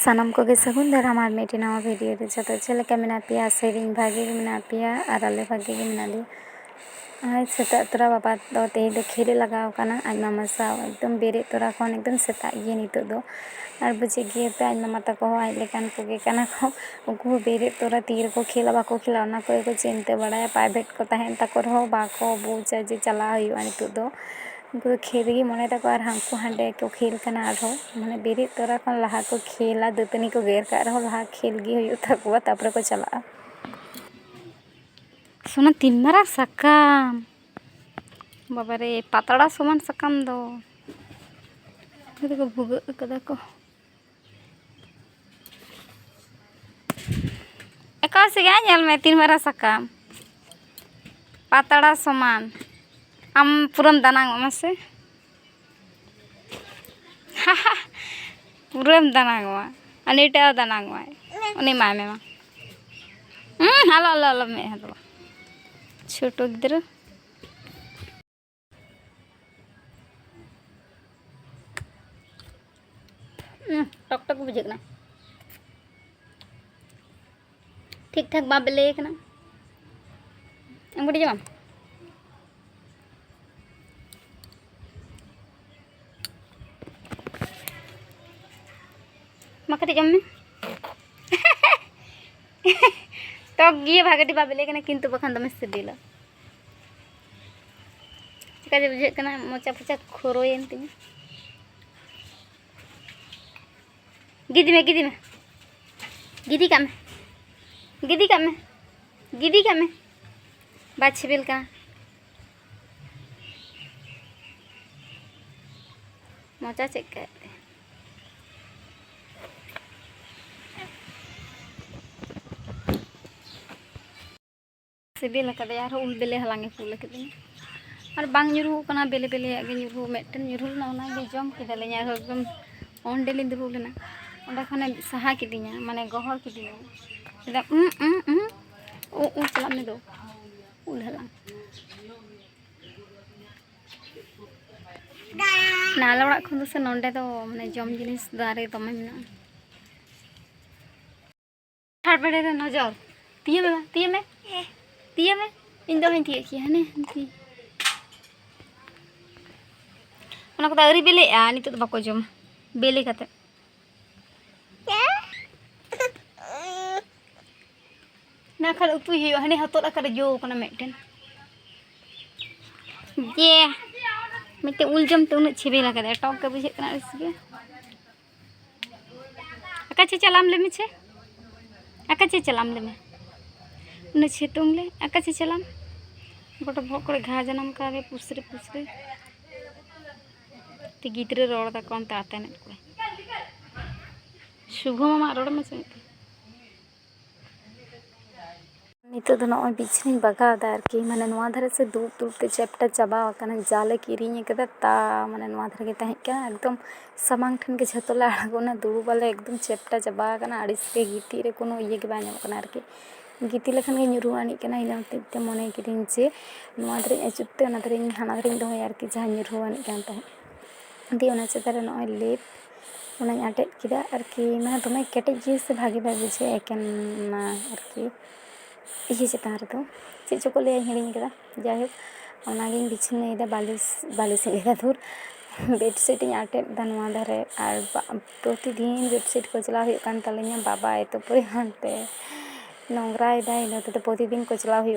सानम को सगुन दाराम और मिट्टी नवा वीडियो रे जो चलका मेना पिया सेरिंग भागे मेना पिया और आले भागे मेना ली आज सेता तोरा बाबा दो तेहे दो खेले लगाव काना आज मामा साव एकदम बेरे तोरा खन एकदम सेता ये नितो दो और बुझे गे पे आज मामा तको आज लेकान कोगे काना को उनको बेरे तोरा तीर को खेला बाको खेला ना को चिंते बड़ा प्राइवेट को तहन तको रहो बाको बुझा जे चला हुआ नितो दो उनको खेल मने तक और हांको हांडे को खेल करना आरो माने बेरे तोरा खन लहा को खेला दतनी को गेर का रहो लहा खेल गे हुई तकवा तापर को चला सोना तीन मारा सकाम बाबा रे पातड़ा समान सकाम दो को भुग कदा को एकासी गा नेल में तीन मारा सकाम पातड़ा समान आम पुरम दानांग मसे पुरम दानांग मा अनीटा दानांग मा उनी मा में मा हालो हालो हालो में हालो छोटो गिद्र टक टक बुझेगना ठीक ठाक बाबे लेकना अंगुड़ी जमा मकड़ी जम में तो गिए भागटी बाबे लेकना किंतु बखान दमे सिदिला चिका जे बुझे कना मोचा फचा खोरोयन तिन गिदी में गिदी का में बाछी बिल का मोचा चेक करते सिबिल का यार उल बेले हलांगे फूल के और बांग nyuruh कना बेले बेले आगे nyuruh मेटन nyuruh ना ओना गे जम किदले यार एकदम ओंडेली दुरु लेना ओंडा खाने सहा किदिया माने गहर किदिया एकदम ओ चला में दो उल हलांग नाला ओड़ा खन से नोंडे दो माने जम जिनिस दारे तमे मेना ठाड़ बेड़े रे नजर तिये में इन दो हन तिये की हने ती ओना को अरी बेले आ नितो बाको जम बेले कते ना खल उपु हियो हने हतोला करे जो कना मेटन ये मिते उल जम तो उन छिबे लगा दे टॉक के बुझे कना इसके अकाचे चलाम ले मिछे अकाचे चलाम ले में उन छेतुंग ले अकाचे चलाम गोटा भोकड़े घा जनम कारे पुसरे ते गिद्रे रोड दा कोन ताते ने को शुभ मामा रोड में से नितो दो नय बिछनी बगा दार की माने नवा धरे से दूर दूर ते चैप्टर चाबा कना जाले किरिኝ कदा ता माने नवा धरे के तहे का एकदम समांग ठन के झतोला आगोना दुरु वाले एकदम चैप्टर चाबा कना अड़िस के गीती रे कोनो ये के बा ᱧᱟᱢᱚᱜ कना आरकी गीती लेखन के ᱧᱩᱨᱩ आनी कना इना ते मने किरिኝ जे नवा धरे अचुते ओना धरे हाना धरे दोय आरकी जहां ᱧᱩᱨᱩ आनी कान तहे दी ओना चेतारे नय लेप ओना आटेट किदा आरकी माने दमे केटेज जी से भागे भागे बुझे एकन ना आरकी ये चितान रे तो चे चको ले हिड़िङ कदा जाय ओनागिन बिछने दा बालिश लेदा दूर बेडशीट आटेट दनवा धरे और प्रतिदिन बेडशीट को चला हुई कान तलेኛ बाबा तो पूरे हंते नोंगरा इदा इना तो प्रतिदिन को चला हुई